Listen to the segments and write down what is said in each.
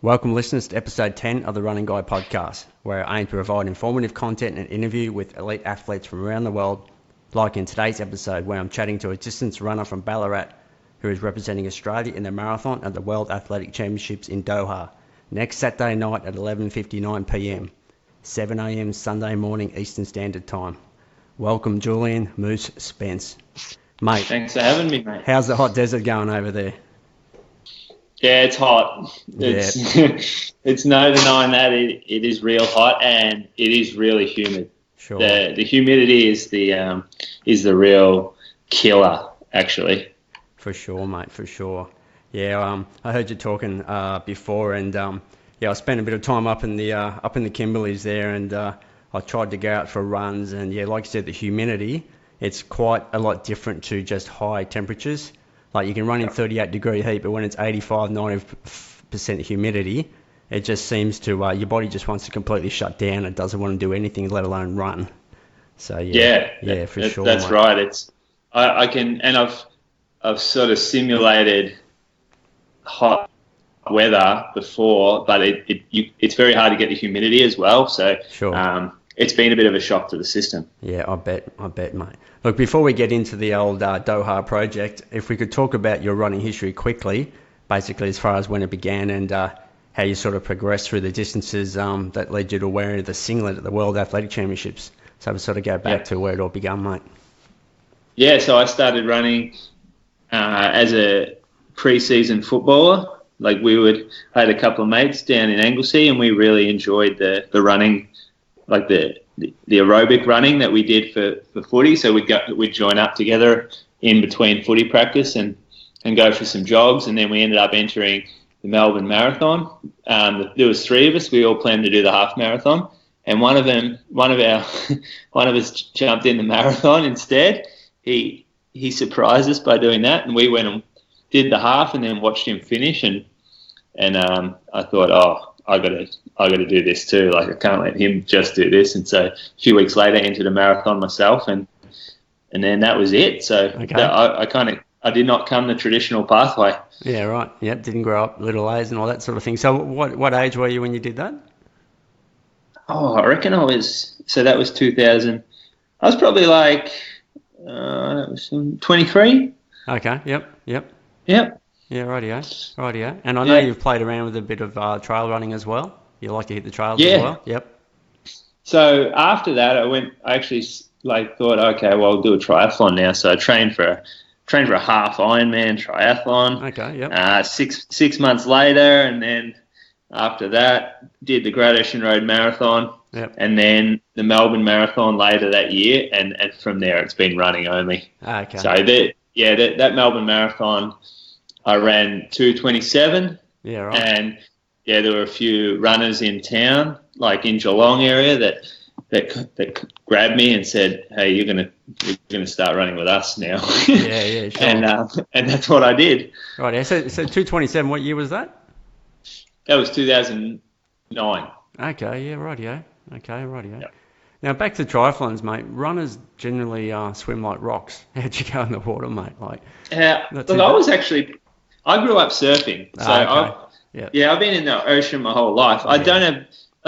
Welcome listeners to episode 10 of the Running Guy podcast, where I aim to provide informative content and interview with elite athletes from around the world, like in today's episode where I'm chatting to a distance runner from Ballarat who is representing Australia in the marathon at the World Athletic Championships in Doha, next Saturday night at 11:59pm, 7am Sunday morning Eastern Standard Time. Welcome Julian Moose Spence. Mate. Thanks for having me, mate. How's the hot desert going over there? Yeah, it's hot. It's no denying that it is real hot, and it is really humid. Sure. The humidity is the real killer, actually. For sure, mate. For sure. Yeah. I heard you talking before, and I spent a bit of time up in the Kimberleys there, and I tried to go out for runs, and like you said, the humidity, it's quite a lot different to just high temperatures. Like you can run in 38-degree heat, but when it's 85-90% humidity, it just seems to your body just wants to completely shut down. It doesn't want to do anything, let alone run. So for sure. That's mate. Right. It's I can, and I've sort of simulated hot weather before, but it's very hard to get the humidity as well. So sure. It's been a bit of a shock to the system. Yeah, I bet, mate. Look, before we get into the old Doha project, if we could talk about your running history quickly, basically as far as when it began and how you sort of progressed through the distances that led you to wearing the singlet at the World Athletic Championships. So we sort of go back to where it all began, mate. Yeah, so I started running as a pre-season footballer. Like I had a couple of mates down in Anglesey, and we really enjoyed the running, like the aerobic running that we did for footy. So we'd join up together in between footy practice and go for some jogs, and then we ended up entering the Melbourne Marathon. There was three of us. We all planned to do the half marathon, and one of us jumped in the marathon instead. He surprised us by doing that, and we went and did the half, and then watched him finish, and I thought, I got to do this too. Like I can't let him just do this. And so a few weeks later, entered a marathon myself, and then that was it. So okay. I did not come the traditional pathway. Yeah, right. Yep, didn't grow up little A's and all that sort of thing. So what age were you when you did that? Oh, I reckon that was 2000. I was probably like 23. Okay. Yep. Yeah, rightio. And I know you've played around with a bit of trail running as well. You like to hit the trails as well? Yep. So after that, I actually thought, okay, well, I'll do a triathlon now. So I trained for a half Ironman triathlon. Okay, yep. 6 months later, and then after that, did the Great Ocean Road Marathon. Yep. And then the Melbourne Marathon later that year, and from there it's been running only. Okay. So that Melbourne Marathon, I ran 2:27. Yeah, right. And there were a few runners in town, like in Geelong area, that grabbed me and said, "Hey, you're gonna start running with us now." Yeah, sure. And that's what I did. Right. Yeah. So 2:27. What year was that? That was 2009. Okay. Yeah. Rightio. Yep. Now back to triathlons, mate. Runners generally swim like rocks. How'd you go in the water, mate? I grew up surfing, so okay. I've been in the ocean my whole life. I don't have,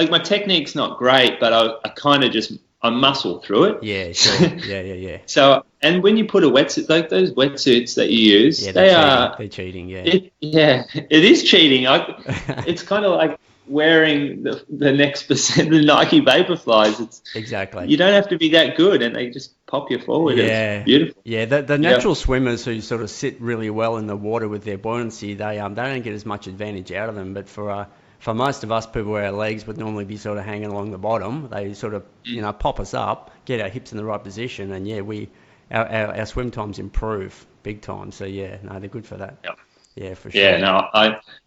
my technique's not great, but I kind of I muscle through it. Yeah, sure. Yeah. So, and when you put a wetsuit, like those wetsuits that you use, they're cheating. Yeah. It is cheating. It's kind of like wearing the next percent, the Nike Vaporflies. It's exactly. You don't have to be that good, and they just pop you forward. Yeah, it's beautiful. Yeah, the natural swimmers who sort of sit really well in the water with their buoyancy, they don't get as much advantage out of them. But for most of us people where our legs would normally be sort of hanging along the bottom, they sort of pop us up, get our hips in the right position, and our swim times improve big time. So they're good for that. Yep. Yeah, for sure. Yeah, no,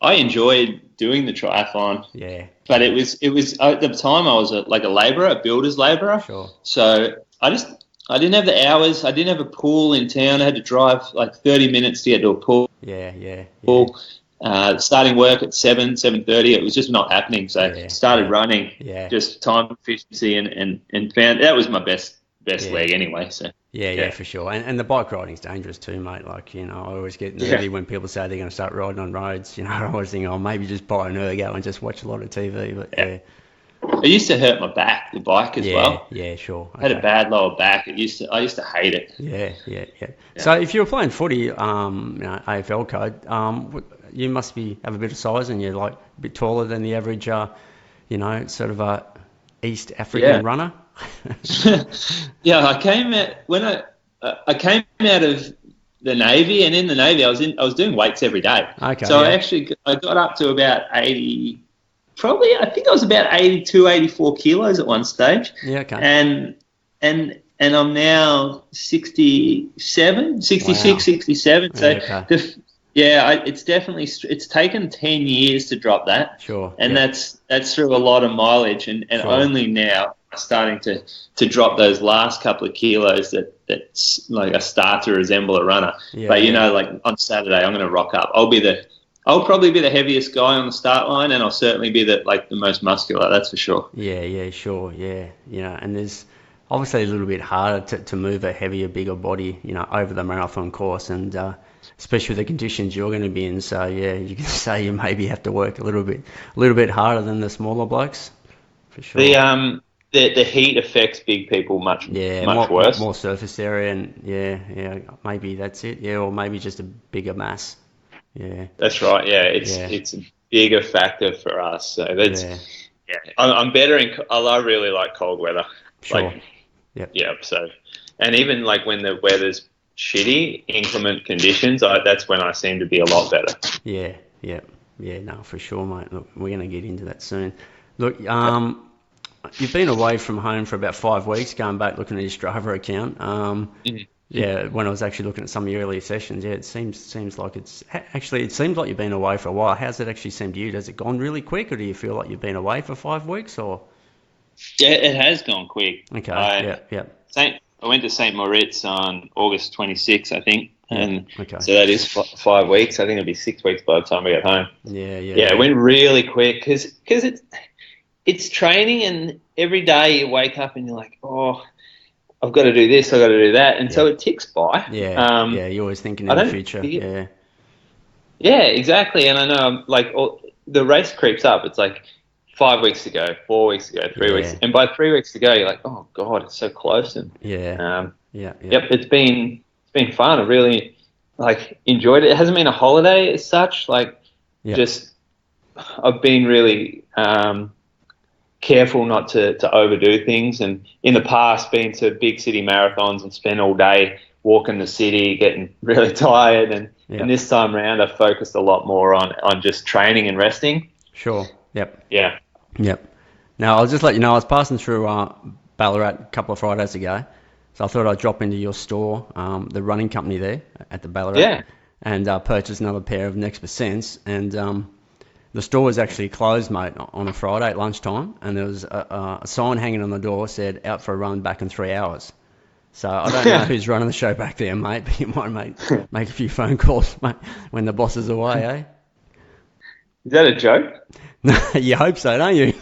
I enjoyed doing the triathlon. Yeah. But it was at the time I was a labourer, a builder's labourer. Sure. So I didn't have the hours. I didn't have a pool in town. I had to drive like 30 minutes to get to a pool. Yeah. Pool. Starting work at 7:30. It was just not happening. So started running. Yeah. Just time efficiency and found that was my best best leg anyway. So yeah, for sure. And the bike riding's dangerous too, mate. Like, I always get nervy when people say they're going to start riding on roads. I always think, maybe just buy an ergo and just watch a lot of TV. But it used to hurt my back, the bike as well. Yeah, sure. I had a bad lower back. I used to hate it. Yeah. So if you were playing footy, AFL code, you must have a bit of size, and you're like a bit taller than the average, sort of a East African runner. Yeah, I came out of the Navy, and in the Navy I was doing weights every day. Okay. So I got up to about 80. Probably, I think I was about 82, 84 kilos at one stage. Yeah, okay. And I'm now 67, 66, 67. So, it's taken 10 years to drop that. Sure. And that's through a lot of mileage. And only now I'm starting to drop those last couple of kilos that's like I start to resemble a runner. Yeah, but, like on Saturday, I'm going to rock up. I'll probably be the heaviest guy on the start line, and I'll certainly be the most muscular. That's for sure. Yeah, sure. Yeah, and there's obviously a little bit harder to move a heavier, bigger body, over the marathon course, and especially the conditions you're going to be in. So yeah, you can say you maybe have to work a little bit harder than the smaller blokes, for sure. The heat affects big people much worse. More surface area, and maybe that's it. Yeah, or maybe just a bigger mass. Yeah, that's right. Yeah, it's a bigger factor for us. So that's I'm better I really like cold weather. Sure. So, and even like when the weather's shitty, inclement conditions, that's when I seem to be a lot better. Yeah. No, for sure, mate. Look, we're going to get into that soon. Look, you've been away from home for about 5 weeks. Going back looking at your Strava account. Yeah, when I was actually looking at some of your earlier sessions, it seems like it seems like you've been away for a while. How's it actually seem to you? Has it gone really quick, or do you feel like you've been away for 5 weeks, or? Yeah, it has gone quick. Okay. I went to St Moritz on August 26th, I think, and so that is 5 weeks. I think it'll be 6 weeks by the time we get home. Yeah. It went really quick because it's training, and every day you wake up and you're like, oh, I've got to do this, I've got to do that. And so it ticks by. Yeah, you're always thinking in the future. Yeah, exactly. And I know, the race creeps up. It's like 5 weeks to go, 4 weeks to go, 3 weeks. And by 3 weeks to go, you're like, oh, God, it's so close. And Yep, it's been fun. I really, enjoyed it. It hasn't been a holiday as such. Just I've been really careful not to overdo things, and in the past been to big city marathons and spent all day walking the city, getting really tired, and this time around I've focused a lot more on just training and resting. Sure. Yep. Yeah. Yep. Now I'll just let you know I was passing through Ballarat a couple of Fridays ago, so I thought I'd drop into your store, the running company there at the Ballarat, and purchase another pair of Next Percents, and the store was actually closed, mate, on a Friday at lunchtime, and there was a sign hanging on the door said, out for a run back in 3 hours. So I don't know who's running the show back there, mate, but you might make a few phone calls, mate, when the boss is away, eh? Is that a joke? No, you hope so, don't you?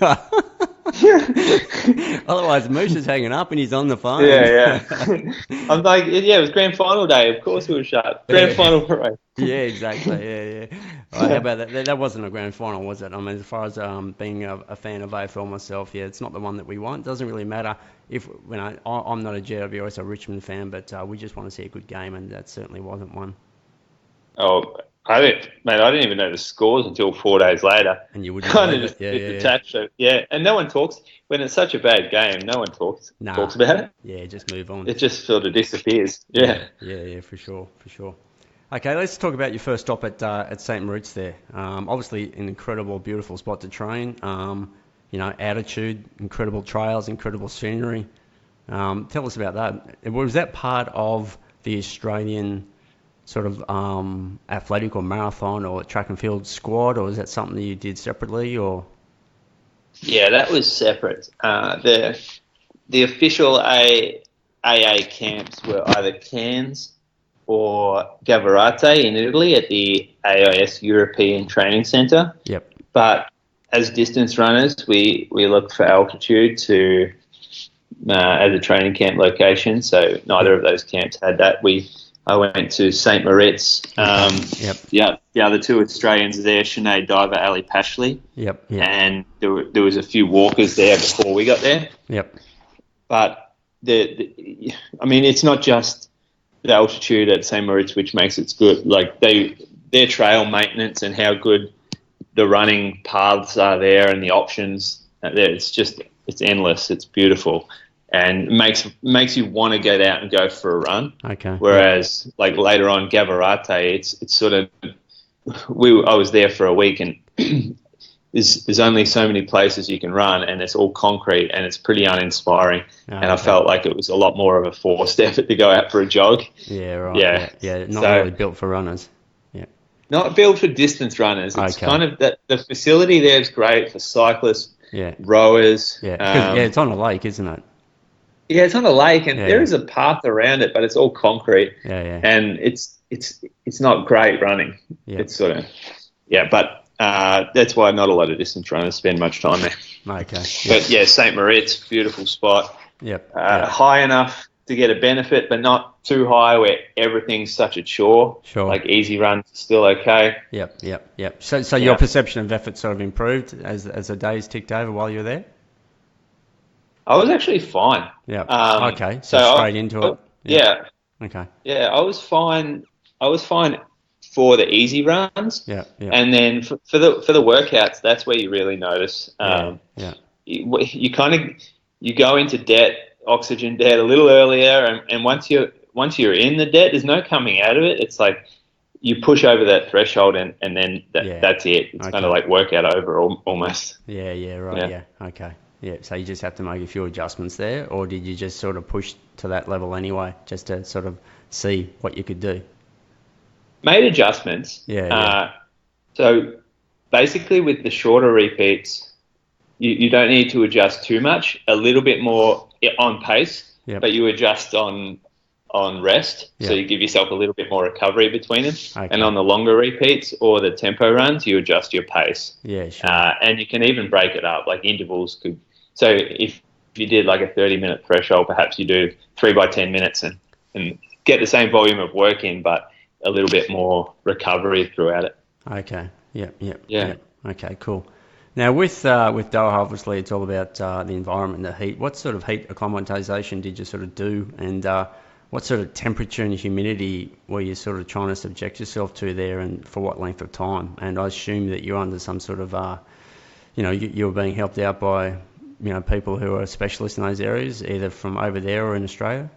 Otherwise, Moosh is hanging up and he's on the phone. Yeah. I'm like, it was grand final day. Of course it was shut. Grand final parade. Yeah, exactly. Yeah. All right, how about that? That wasn't a grand final, was it? I mean, as far as being a fan of AFL myself, it's not the one that we want. It doesn't really matter if, I'm not a GWS or a Richmond fan, but we just want to see a good game, and that certainly wasn't one. Oh, I didn't even know the scores until 4 days later. And you wouldn't kind of just detached. Yeah, and no one talks when it's such a bad game. No one talks about it. Yeah, just move on. It just sort of disappears. Yeah, for sure. Okay, let's talk about your first stop at St Moritz there. Obviously, an incredible, beautiful spot to train. Altitude, incredible trails, incredible scenery. Tell us about that. Was that part of the Australian sort of athletic or marathon or track and field squad, or is that something that you did separately, or? Yeah, that was separate. The official AA camps were either Cairns or Gavirate in Italy at the AIS European Training Centre. Yep. But as distance runners, we looked for altitude to as a training camp location. So neither of those camps had that. I went to St Moritz. The other two Australians there, Sinead Diver, Ali Pashley. And there was a few walkers there before we got there. But it's not just the altitude at St Moritz which makes it good. Like their trail maintenance and how good the running paths are there and the options there. It's endless. It's beautiful. And makes you want to get out and go for a run. Whereas like later on Gavirate, it's sort of I was there for a week, and there's only so many places you can run, and it's all concrete, and it's pretty uninspiring. And I felt like it was a lot more of a forced effort to go out for a jog. Not really built for runners. Not built for distance runners. It's kind of the facility there is great for cyclists, rowers. It's on a lake, isn't it? Yeah, it's on a lake, and there is a path around it, but it's all concrete. And it's not great running. It's sort of but that's why not a lot of distance runners spend much time there. But St Moritz, beautiful spot. High enough to get a benefit, but not too high where everything's such a chore. Like easy runs are still okay. So your perception of effort sort of improved as the days ticked over while you were there? I was actually fine. So straight into it. I was fine. I was fine for the easy runs. And then for the workouts, that's where you really notice. You go into debt, oxygen debt, a little earlier, and once you're in the debt, there's no coming out of it. It's like you push over that threshold, and then that's it. It's kind of like workout over almost. So you just have to make a few adjustments there, or did you just sort of push to that level anyway, just to sort of see what you could do? Made adjustments. So basically with the shorter repeats, you don't need to adjust too much, a little bit more on pace, but you adjust on rest. So you give yourself a little bit more recovery between them. And on the longer repeats or the tempo runs, you adjust your pace. And you can even break it up, like intervals could. So if you did like a 30-minute threshold, perhaps you do 3 by 10 minutes and get the same volume of work in, but a little bit more recovery throughout it. Okay, cool. Now with Doha, obviously it's all about the environment, the heat. What sort of heat acclimatisation did you sort of do, and what sort of temperature and humidity were you sort of trying to subject yourself to there, and for what length of time? And I assume that you're under some sort of, you're being helped out by, people who are specialists in those areas, either from over there or in Australia?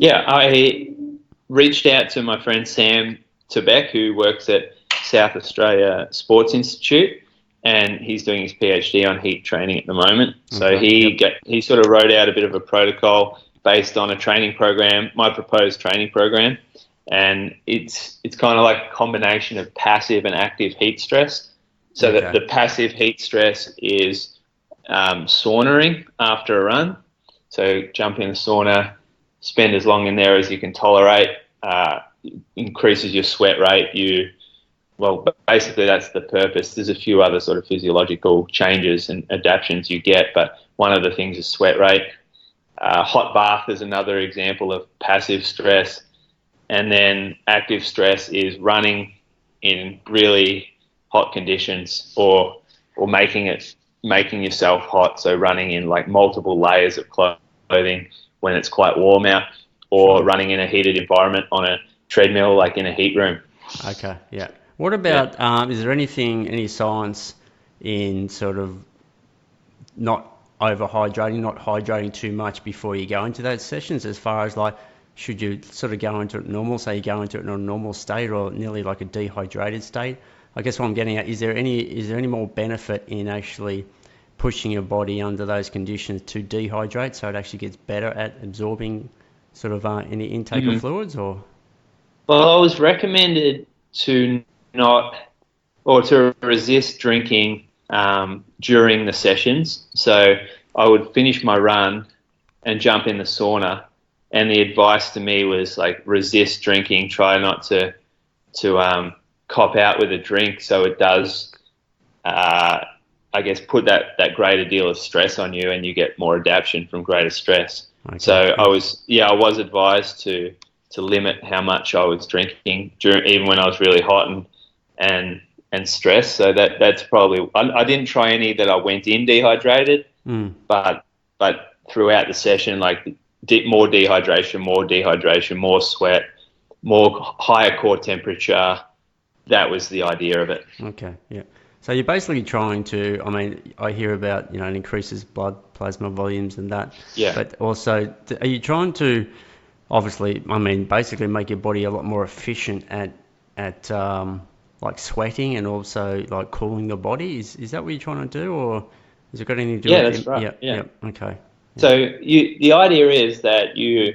I reached out to my friend Sam Tebek, who works at South Australia Sports Institute, and he's doing his PhD on heat training at the moment. So he sort of wrote out a bit of a protocol based on a training program, my proposed training program, and it's kind of like a combination of passive and active heat stress. So that the passive heat stress is saunering after a run. So jump in the sauna, spend as long in there as you can tolerate, increases your sweat rate. Basically that's the purpose. There's a few other sort of physiological changes and adaptations you get, but one of the things is sweat rate. Hot bath is another example of passive stress. And then active stress is running in really hot conditions or making yourself hot. So running in like multiple layers of clothing when it's quite warm out, or running in a heated environment on a treadmill, like in a heat room. What about, is there any science in sort of not overhydrating, not hydrating too much before you go into those sessions, as far as like, should you sort of go into it normal, say you go into it in a normal state or nearly like a dehydrated state? I guess what I'm getting at, is there any more benefit in actually pushing your body under those conditions to dehydrate, so it actually gets better at absorbing sort of any intake of fluids? Or I was recommended to resist drinking during the sessions. So I would finish my run and jump in the sauna, and the advice to me was like resist drinking, try not to cop out with a drink, so it does I guess, put that greater deal of stress on you, and you get more adaptation from greater stress. Okay. So I was advised to limit how much I was drinking even when I was really hot and stressed. So that's probably, I didn't try any that I went in dehydrated, but throughout the session, like more dehydration, more sweat, more higher core temperature. That was the idea of it. Okay, yeah. So you're basically trying to, I mean, I hear about, it increases blood plasma volumes and that. Yeah. But also, are you trying to, obviously, I mean, basically make your body a lot more efficient at like sweating and also like cooling the body? Is that what you're trying to do, or has it got anything to do with? Yeah, that's right. Yeah. Okay. Yeah. So the idea is that you,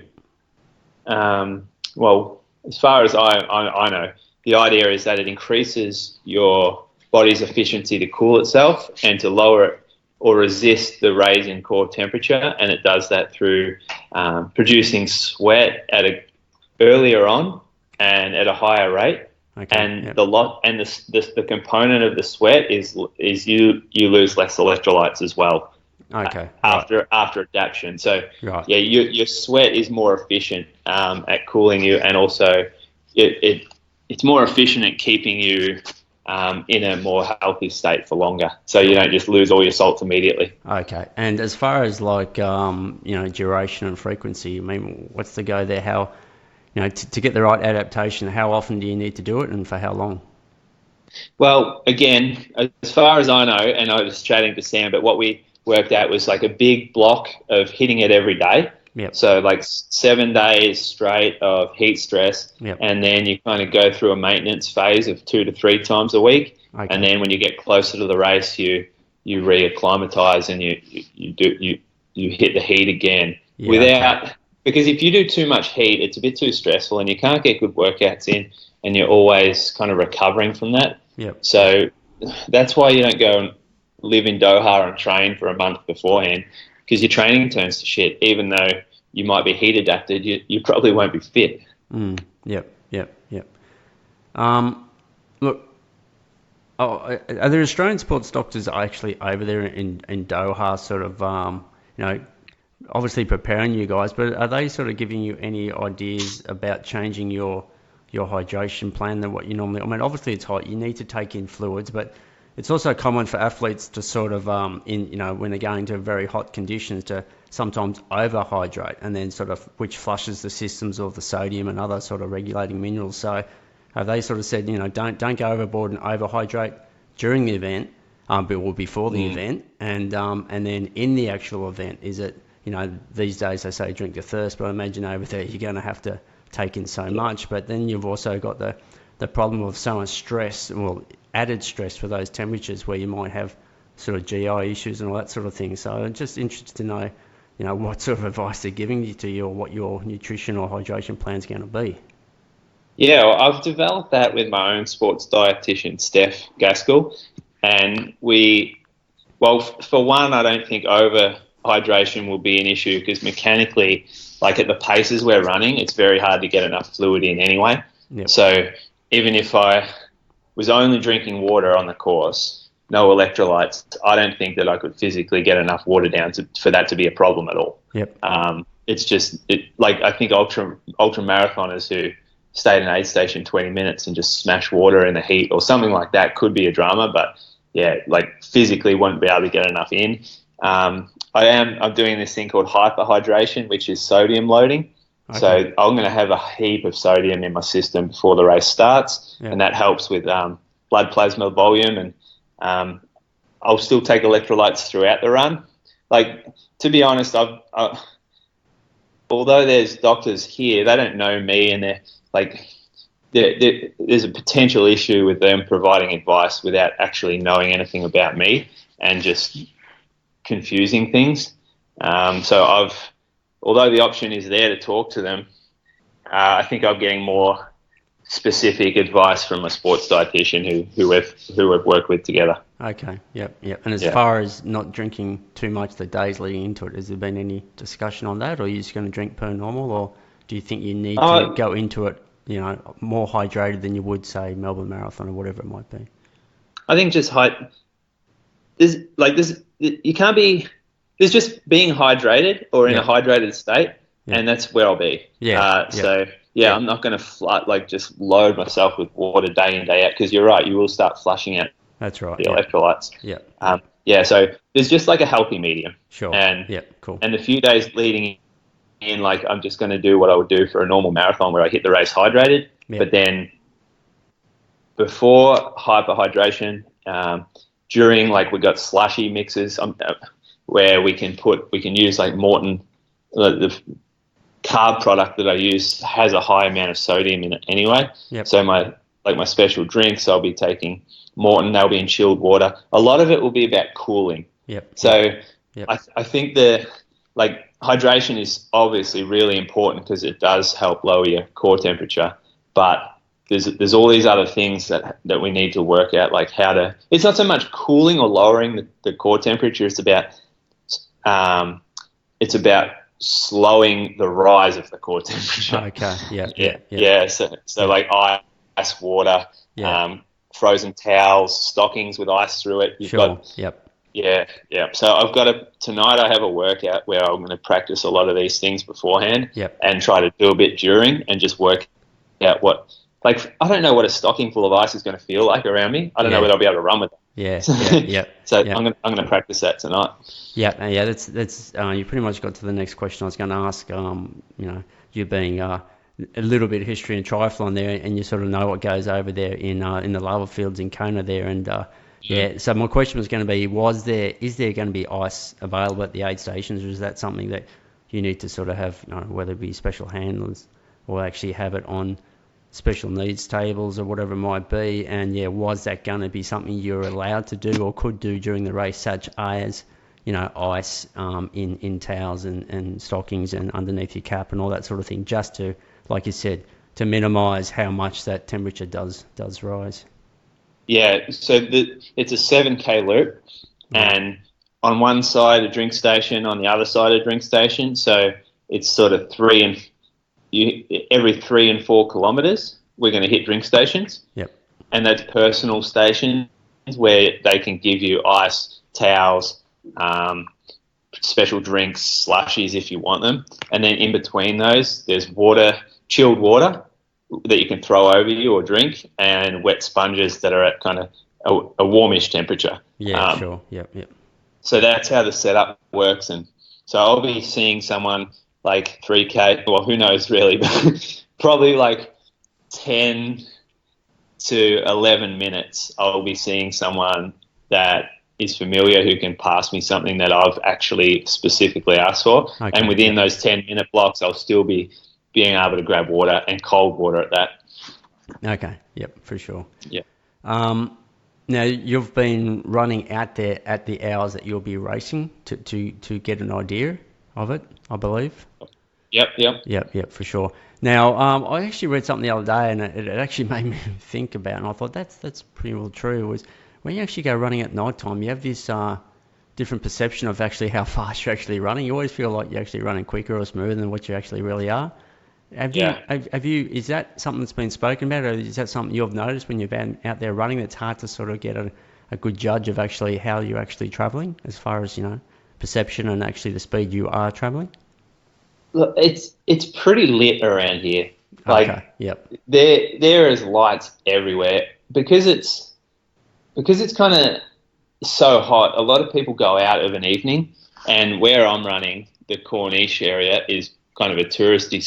well, as far as I know, the idea is that it increases your body's efficiency to cool itself and to lower it or resist the raise in core temperature, and it does that through producing sweat earlier on and at a higher rate. Okay, and yep. the component of the sweat is you lose less electrolytes as well. Okay. After adaptation, so right. yeah, your sweat is more efficient at cooling you, and also it's more efficient at keeping you in a more healthy state for longer, so you don't just lose all your salts immediately. Okay. And as far as like duration and frequency, I mean, what's the go there? How to get the right adaptation, how often do you need to do it, and for how long? Well, again, as far as I know, and I was chatting to Sam, but what we worked out was like a big block of hitting it every day. Yep. So like 7 days straight of heat stress, yep. and then you kind of go through a maintenance phase of 2 to 3 times a week. Okay. And then when you get closer to the race, you re-acclimatise and you hit the heat again because if you do too much heat, it's a bit too stressful and you can't get good workouts in, and you're always kind of recovering from that. Yep. So that's why you don't go and live in Doha and train for a month beforehand, because your training turns to shit. Even though you might be heat adapted, you probably won't be fit. Yep. Look, are there Australian sports doctors actually over there in Doha, sort of, obviously preparing you guys, but are they sort of giving you any ideas about changing your hydration plan than what you normally? I mean, obviously it's hot, you need to take in fluids, but it's also common for athletes to sort of, when they're going to very hot conditions, to sometimes overhydrate, and then sort of, which flushes the systems of the sodium and other sort of regulating minerals. So have they sort of said, don't go overboard and overhydrate during the event, but before the event, and then in the actual event, is it, these days they say drink to thirst, but I imagine over there you're going to have to take in so much. But then you've also got the problem of so much stress, well, added stress for those temperatures, where you might have sort of GI issues and all that sort of thing. So I'm just interested to know, what sort of advice they're giving to you, or what your nutrition or hydration plan is going to be. Yeah, well, I've developed that with my own sports dietitian, Steph Gaskell, and for one, I don't think overhydration will be an issue, because mechanically, like at the paces we're running, it's very hard to get enough fluid in anyway. Yep. So even if I was only drinking water on the course, no electrolytes, I don't think that I could physically get enough water down for that to be a problem at all. Yep. It's just I think ultra marathoners who stay at an aid station 20 minutes and just smash water in the heat or something like that could be a drama, but yeah, like physically won't be able to get enough in. I'm doing this thing called hyperhydration, which is sodium loading. Okay. So I'm going to have a heap of sodium in my system before the race starts, and that helps with blood plasma volume, and I'll still take electrolytes throughout the run. Like, to be honest, although there's doctors here, they don't know me, and they're like, there's a potential issue with them providing advice without actually knowing anything about me and just confusing things. So although the option is there to talk to them, I think I'm getting more specific advice from a sports dietitian who we've worked with together. Okay, yep. And as far as not drinking too much the days leading into it, has there been any discussion on that, or are you just going to drink per normal, or do you think you need to go into it, more hydrated than you would, say, Melbourne Marathon or whatever it might be? I think just you can't be. There's just being hydrated or in a hydrated state, and that's where I'll be. So I'm not going to just load myself with water day in, day out, because you're right, you will start flushing out. That's right. The electrolytes. Yeah. So there's just like a healthy medium. Sure. And cool. And the few days leading in, like, I'm just going to do what I would do for a normal marathon, where I hit the race hydrated. But then before hyperhydration, during, like, we got slushy mixes where we can use like Morton, the carb product that I use has a high amount of sodium in it anyway. So my special drinks, I'll be taking Morton, they'll be in chilled water. A lot of it will be about cooling. I think hydration is obviously really important because it does help lower your core temperature, but there's all these other things that we need to work out, like it's not so much cooling or lowering the core temperature, it's about slowing the rise of the core temperature. Okay. So like ice, water, frozen towels, stockings with ice through it. So tonight I have a workout where I'm going to practice a lot of these things beforehand and try to do a bit during, and just work out I don't know what a stocking full of ice is going to feel like around me. I don't know whether I'll be able to run with it. I'm going to practice that tonight. That's you pretty much got to the next question I was going to ask. You being a little bit of history in triathlon there, and you sort of know what goes over there in the lava fields in Kona there, and so my question was going to be, is there going to be ice available at the aid stations, or is that something that you need to sort of have, whether it be special handlers or actually have it on special needs tables or whatever it might be? And was that going to be something you're allowed to do or could do during the race, such as ice in towels and stockings and underneath your cap and all that sort of thing, just to, like you said, to minimise how much that temperature does rise? So it's a 7K loop, and on one side a drink station, on the other side a drink station. So it's sort of every 3 and 4 kilometres we're going to hit drink stations. And that's personal stations where they can give you ice, towels, special drinks, slushies if you want them. And then in between those, there's chilled water that you can throw over you or drink, and wet sponges that are at kind of a warmish temperature. Sure. So that's how the setup works. And so I'll be seeing someone like 3K, well, who knows really, but probably like 10 to 11 minutes, I'll be seeing someone that is familiar who can pass me something that I've actually specifically asked for. And within those 10-minute blocks, I'll still be being able to grab water, and cold water at that. Okay, for sure. Now, you've been running out there at the hours that you'll be racing to get an idea of it, I believe. Yep, for sure. Now, I actually read something the other day, and it actually made me think about it, and I thought that's pretty well true, was when you actually go running at night time, you have this different perception of actually how fast you're actually running. You always feel like you're actually running quicker or smoother than what you actually really are. Have you? Is that something that's been spoken about, or is that something you've noticed when you've been out there running, that's hard to sort of get a good judge of actually how you're actually travelling, as far as, perception and actually the speed you are travelling? Look, it's pretty lit around here. There is lights everywhere because it's kind of so hot. A lot of people go out of an evening, and where I'm running, the Corniche area, is kind of a touristy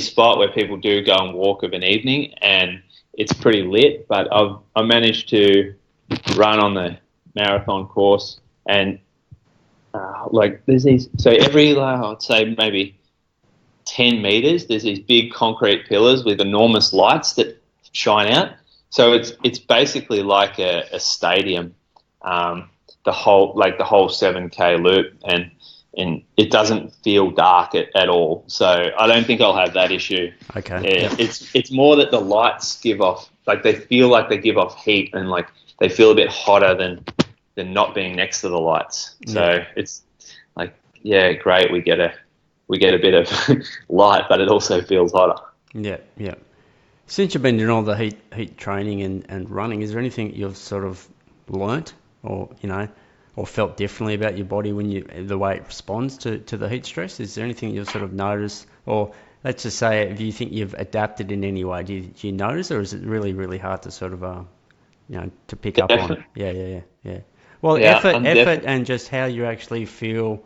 spot where people do go and walk of an evening, and it's pretty lit. But I managed to run on the marathon course, and there's these, so every I'd say maybe 10 meters, there's these big concrete pillars with enormous lights that shine out. So it's basically like a stadium, the whole 7K loop, and it doesn't feel dark at all. So I don't think I'll have that issue. It's more that the lights give off, they feel like they give off heat, and they feel a bit hotter than not being next to the lights. So it's great. We get a bit of light, but it also feels hotter. Since you've been doing all the heat training and running, is there anything you've sort of learnt or or felt differently about your body when the way it responds to the heat stress? Is there anything you've sort of noticed, or let's just say, if you think you've adapted in any way, do you notice, or is it really, really hard to sort of, to pick up on? Yeah. Well, Yeah, effort and just how you actually feel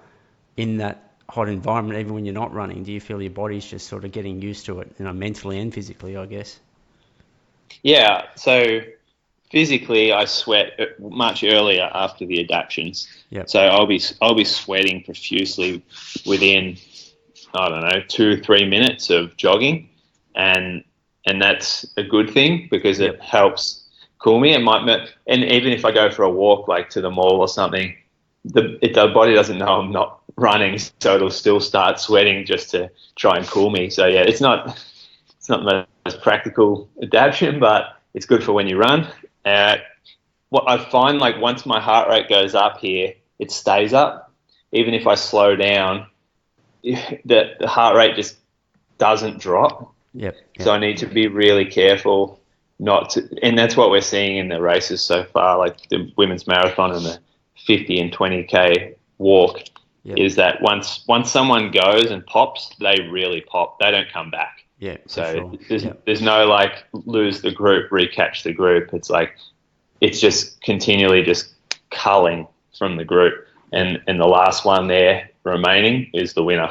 in that hot environment, even when you're not running. Do you feel your body's just sort of getting used to it, mentally and physically, I guess? yeah. So physically, I sweat much earlier after the adaptions. Yep. So I'll be sweating profusely within, I don't know, 2-3 minutes of jogging, and that's a good thing because it helps cool me. And even if I go for a walk, like to the mall or something, the body doesn't know I'm not running, so it'll still start sweating just to try and cool me. So yeah, it's not the most practical adaptation, but it's good for when you run. What I find, like, once my heart rate goes up here, it stays up. Even if I slow down, the heart rate just doesn't drop. Yep. So I need to be really careful not to, and that's what we're seeing in the races so far, like the women's marathon and the 50 and 20K walk, is that once someone goes and pops, they really pop. They don't come back. Yeah. So there's no like lose the group, recatch the group. It's like it's just continually just culling from the group, and the last one there remaining is the winner.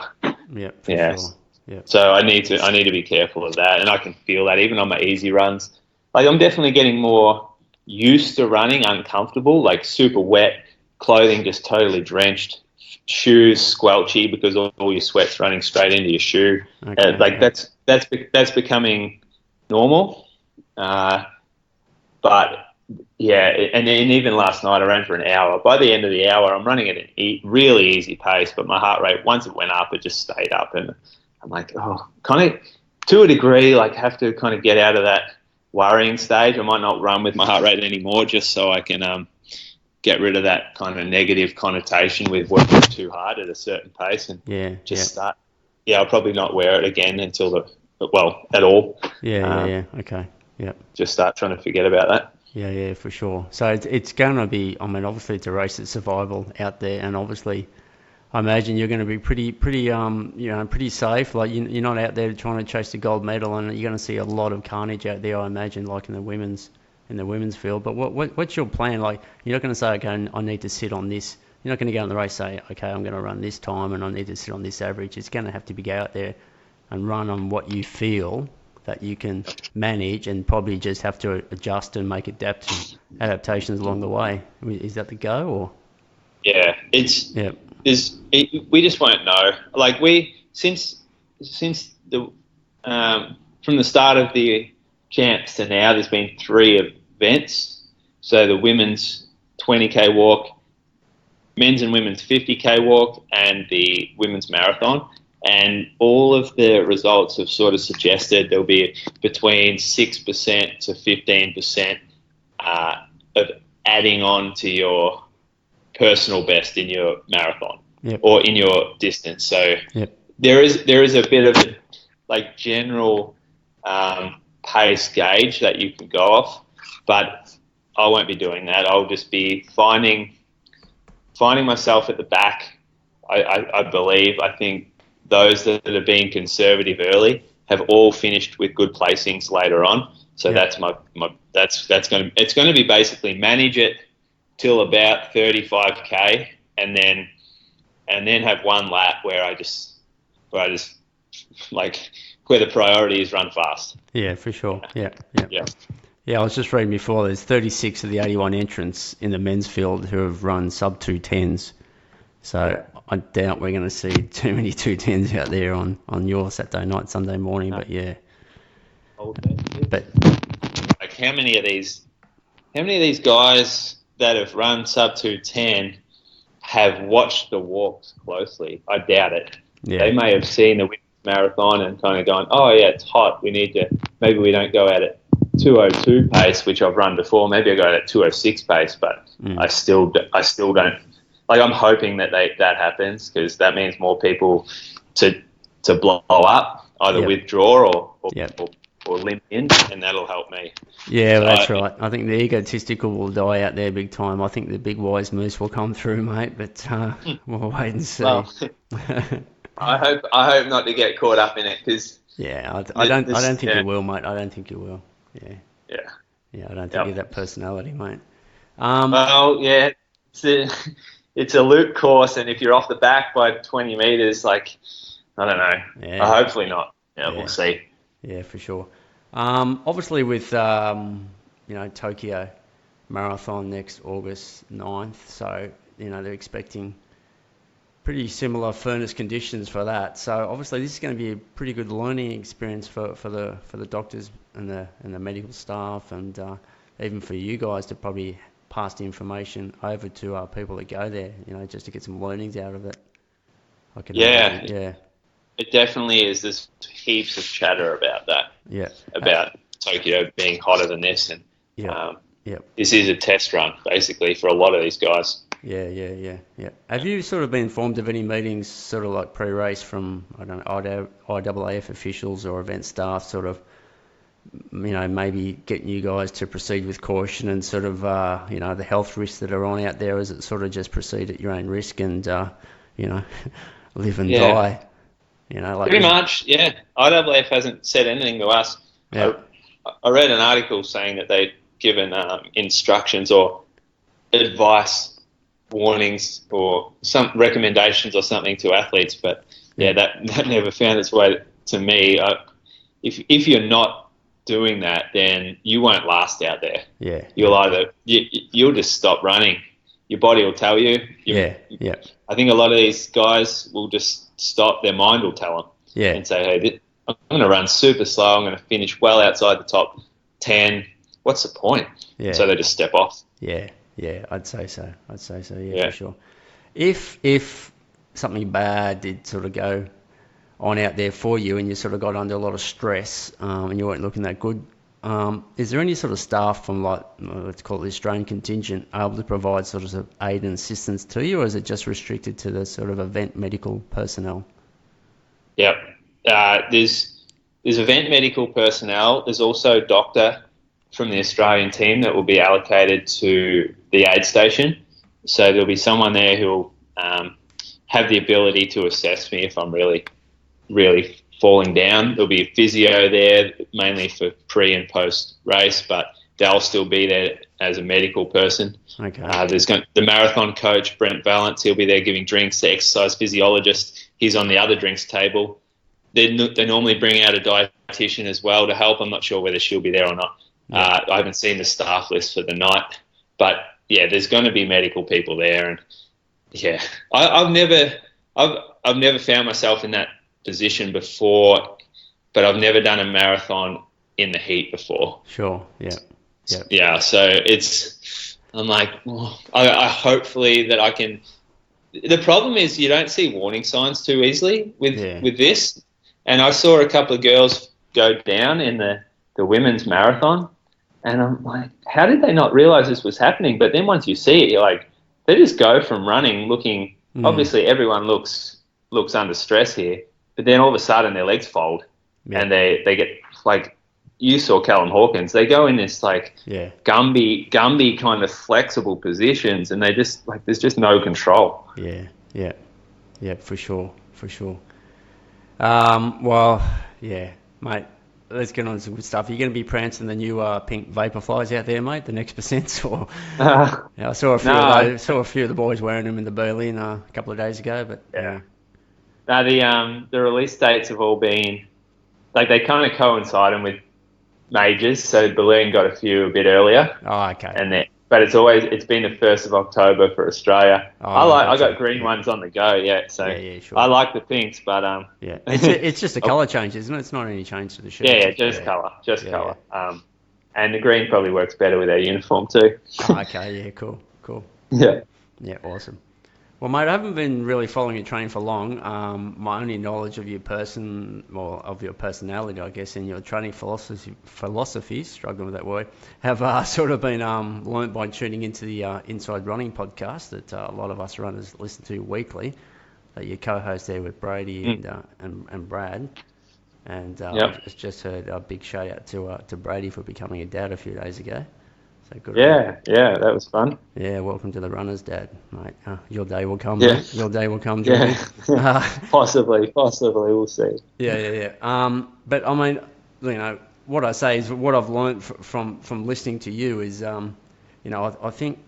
Yeah. Yes. Sure. Yeah. So I need to be careful of that, and I can feel that even on my easy runs. Like, I'm definitely getting more used to running uncomfortable, like super wet, clothing just totally drenched, shoes squelchy because all your sweat's running straight into your shoe. That's becoming normal. But yeah, and even last night I ran for an hour. By the end of the hour, I'm running at a really easy pace, but my heart rate, once it went up, it just stayed up, and I'm like, kind of to a degree, like, have to kind of get out of that worrying stage. I might not run with my heart rate anymore, just so I can get rid of that kind of negative connotation with working too hard at a certain pace, and start. Yeah, I'll probably not wear it again until at all. Okay. Yeah. Just start trying to forget about that. Yeah, for sure. So it's going to be, obviously it's a race of survival out there, and obviously I imagine you're going to be pretty safe. Like, you're not out there trying to chase the gold medal, and you're going to see a lot of carnage out there, I imagine, like in the women's field. But what's your plan? Like, you're not going to say, okay, I need to sit on this. You're not going to go in the race and say, okay, I'm going to run this time and I need to sit on this average. It's going to have to be go out there and run on what you feel that you can manage, and probably just have to adjust and make adaptations along the way. Is that the go, or? Yeah, we just won't know. Like, since the from the start of the champs to now, there's been 3 events. So the women's 20K walk, men's and women's 50K walk, and the women's marathon. And all of the results have sort of suggested there'll be between 6% to 15% of adding on to your personal best in your marathon or in your distance. So there is a bit of like general pace gauge that you can go off, but I won't be doing that. I'll just be finding myself at the back. I think those that are being conservative early have all finished with good placings later on. So that's it's going to be basically manage it till about 35K, and then have one lap where I just like, where the priority is run fast. Yeah, for sure. Yeah. I was just reading before, there's 36 of the 81 entrants in the men's field who have run sub 210s. So I doubt we're going to see too many 210s out there on your Saturday night, Sunday morning. But yeah. But like, how many of these guys that have run sub 210 have watched the walks closely? I doubt it. Yeah. They may have seen the women's marathon and kind of gone, oh yeah, it's hot. Maybe we don't go out at 2:02 pace, which I've run before. Maybe I go at 2:06 pace, but I still don't. Like, I'm hoping that happens, because that means more people to blow up, either withdraw or or limp in, and that'll help me. Yeah, so that's right. I think the egotistical will die out there big time. I think the big wise moose will come through, mate. But we'll wait and see. Well, I hope not to get caught up in it, because I don't think you will, mate. I don't think you will. Yeah. I don't think you have that personality, mate. Well, yeah, it's a loop course, and if you're off the back by 20 meters, like, I don't know. Yeah. Hopefully not. We'll see. Yeah, for sure. Obviously, with Tokyo Marathon next August 9th, so they're expecting pretty similar furnace conditions for that. So obviously, this is going to be a pretty good learning experience for the doctors and the medical staff, and even for you guys to probably pass the information over to people that go there, just to get some learnings out of it. It definitely is. There's heaps of chatter about that. Yeah. About Tokyo being hotter than this, and this is a test run basically for a lot of these guys. Yeah. Have you sort of been informed of any meetings, sort of like pre-race from IAAF officials or event staff, sort of, maybe getting you guys to proceed with caution and sort of, the health risks that are on out there? Is it sort of just proceed at your own risk and, live and die? Pretty much, yeah. IAAF hasn't said anything to us. Yeah. I read an article saying that they'd given instructions or advice, warnings, or some recommendations or something to athletes, but that never found its way to me. If you're not doing that, then you won't last out there. Yeah. You'll just stop running. Your body will tell you. I think a lot of these guys will just stop. Their mind will tell them. Yeah. And say, hey, I'm going to run super slow. I'm going to finish well outside the top 10. What's the point? Yeah. So they just step off. Yeah. I'd say so. Yeah, for sure. If something bad did sort of go on out there for you and you sort of got under a lot of stress and you weren't looking that good, is there any sort of staff from, like, let's call it the Australian contingent, able to provide sort of aid and assistance to you, or is it just restricted to the sort of event medical personnel? Yep. There's event medical personnel. There's also a doctor from the Australian team that will be allocated to the aid station. So there'll be someone there who will have the ability to assess me if I'm really, really falling down. There'll be a physio there, mainly for pre and post race, but they'll still be there as a medical person. Okay. There's the marathon coach, Brent Valance. He'll be there giving drinks. The exercise physiologist, he's on the other drinks table. They normally bring out a dietitian as well to help. I'm not sure whether she'll be there or not. I haven't seen the staff list for the night, but there's going to be medical people there, and I've never found myself in that position before, but I've never done a marathon in the heat before. Sure. Yeah. Yeah. So I'm like, I hopefully that I can. The problem is you don't see warning signs too easily with this, and I saw a couple of girls go down in the women's marathon, and I'm like, how did they not realize this was happening? But then once you see it, you're like, they just go from running looking. Obviously, everyone looks under stress here, but then all of a sudden their legs fold, and they get, like, you saw Callum Hawkins. They go in this like Gumby kind of flexible positions, and they just, like, there's just no control. Yeah, for sure. Well, mate. Let's get on to some good stuff. Are you going to be prancing the new pink Vaporflies out there, mate? The next percents, or I saw a few of the boys wearing them in the Berlin a couple of days ago, but No, the release dates have all been, like, they kind of coincided with majors. So Berlin got a few a bit earlier. Oh, okay. But it's been the 1st of October for Australia. I got green ones on the go. Yeah, so sure. I like the pinks, but it's just a colour change, isn't it? It's not any change to the shirt. Just colour, colour. And the green probably works better with our uniform too. Okay, cool. Yeah, awesome. Well, mate, I haven't been really following your training for long. My only knowledge of your of your personality, I guess, and your training philosophy, struggling with that word, have sort of been learnt by tuning into the Inside Running podcast that a lot of us runners listen to weekly. That you co-host there with Brady and Brad. And Yep. I just heard a big shout out to Brady for becoming a dad a few days ago. So good. Yeah, that was fun. Yeah, welcome to the runners, Dad, mate. Your day will come, Yeah, mate. Your day will come, Julian. yeah. Uh, Possibly, we'll see. yeah. But I mean, what I say is what I've learned from listening to you is, I think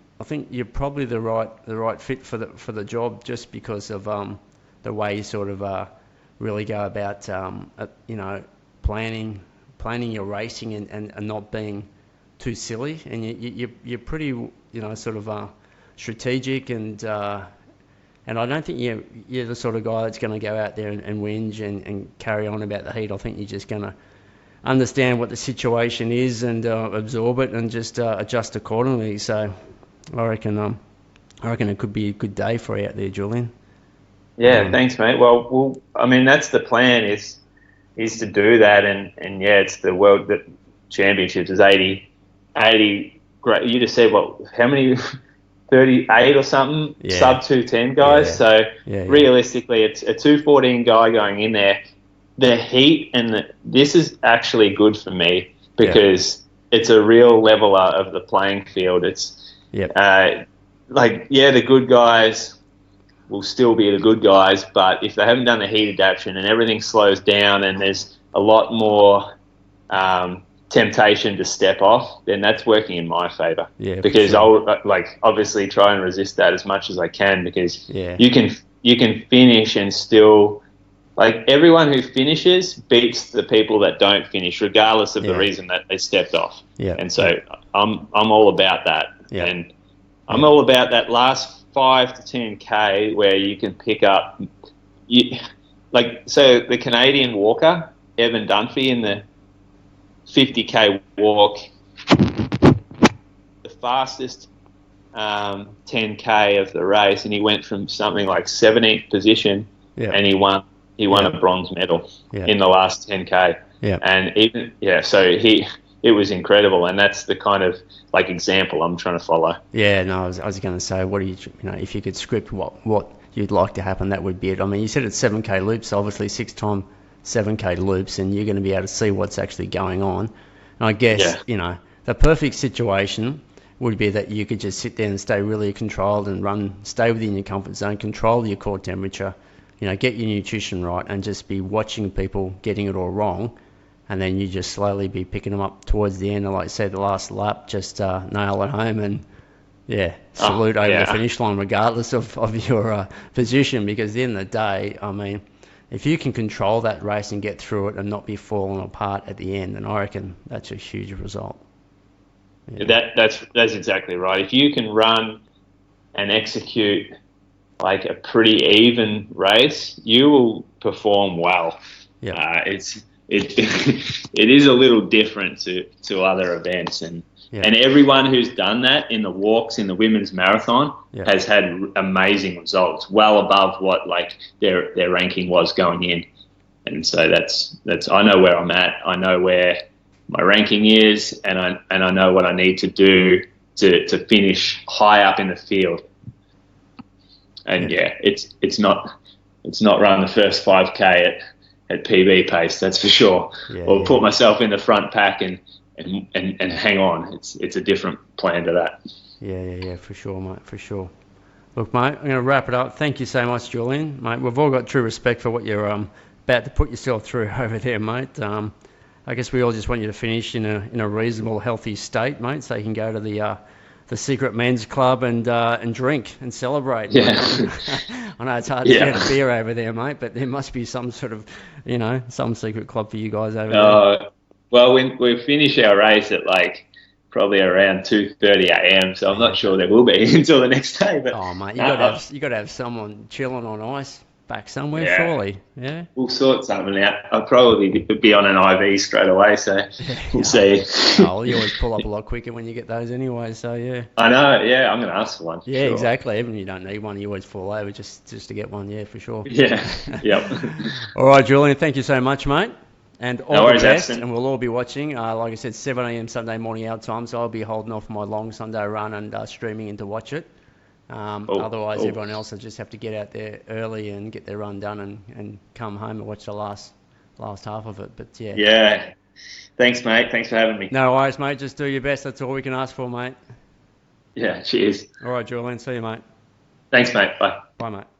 you're probably the right fit for the job just because of the way you sort of really go about planning your racing and not being too silly, and you're pretty sort of strategic and I don't think you're the sort of guy that's going to go out there and whinge and carry on about the heat. I think you're just going to understand what the situation is and absorb it and just adjust accordingly. So I reckon it could be a good day for you out there, Julian. Yeah, thanks, mate. Well, I mean, that's the plan is to do that, and yeah, it's the World Championships is 80. Great. You just said how many? 38 or something, sub 210 guys. So realistically, it's a 214 guy going in there. The heat this is actually good for me because it's a real leveler of the playing field. It's the good guys will still be the good guys, but if they haven't done the heat adaptation and everything slows down and there's a lot more temptation to step off, then that's working in my favour. Yeah, because I'll obviously try and resist that as much as I can because you can finish and still everyone who finishes beats the people that don't finish regardless of the reason that they stepped off. And so I'm all about that. And I'm all about that last 5 to 10k where you can pick up so the Canadian walker Evan Dunphy in the 50k walk, the fastest 10k of the race, and he went from something like 17th position, and he won a bronze medal in the last 10k. And it was incredible, and that's the kind of example I'm trying to follow. Yeah, no, I was going to say, what do you if you could script what you'd like to happen, that would be it. I mean, you said it's 7k loops, obviously 6 times 7k loops, and you're going to be able to see what's actually going on. And I guess the perfect situation would be that you could just sit there and stay really controlled and stay within your comfort zone, control your core temperature, get your nutrition right, and just be watching people getting it all wrong, and then you just slowly be picking them up towards the end, and like say the last lap, just nail it home and salute over the finish line regardless of your position, because at the end of the day, I mean, if you can control that race and get through it and not be falling apart at the end, then I reckon that's a huge result. That's exactly right. If you can run and execute a pretty even race, you will perform well. It is a little different to other events, and everyone who's done that in the walks in the women's marathon has had amazing results, well above what their ranking was going in. And so that's I know where I'm at. I know where my ranking is, and I know what I need to do to finish high up in the field. And it's not run the first 5k at PB pace, that's for sure. Or put myself in the front pack and hang on. It's a different plan to that. Yeah, for sure, mate, for sure. Look, mate, I'm going to wrap it up. Thank you so much, Julian. Mate, we've all got true respect for what you're about to put yourself through over there, mate. I guess we all just want you to finish in a reasonable, healthy state, mate, so you can go to the secret men's club and drink and celebrate. I know it's hard to get a beer over there, mate, but there must be some sort of, some secret club for you guys over there. Well, we finish our race at probably around 2:30 a.m. So I'm not sure there will be until the next day. But mate, you got to have someone chilling on ice back somewhere, surely. Yeah, we'll sort something out. I'll probably be on an IV straight away, so we'll see. You always pull up a lot quicker when you get those anyway. So I know. Yeah, I'm going to ask for one. Yeah, sure. Exactly. Even if you don't need one, you always fall over just to get one. Yeah, for sure. Yeah. Yep. All right, Julian. Thank you so much, mate. And all the best, and we'll all be watching. Like I said, 7 a.m. Sunday morning our time, so I'll be holding off my long Sunday run and streaming in to watch it. Otherwise, everyone else will just have to get out there early and get their run done and come home and watch the last last half of it. But yeah. Yeah. Thanks, mate. Thanks for having me. No worries, mate. Just do your best. That's all we can ask for, mate. Yeah, cheers. All right, Julian. See you, mate. Thanks, mate. Bye. Bye, mate.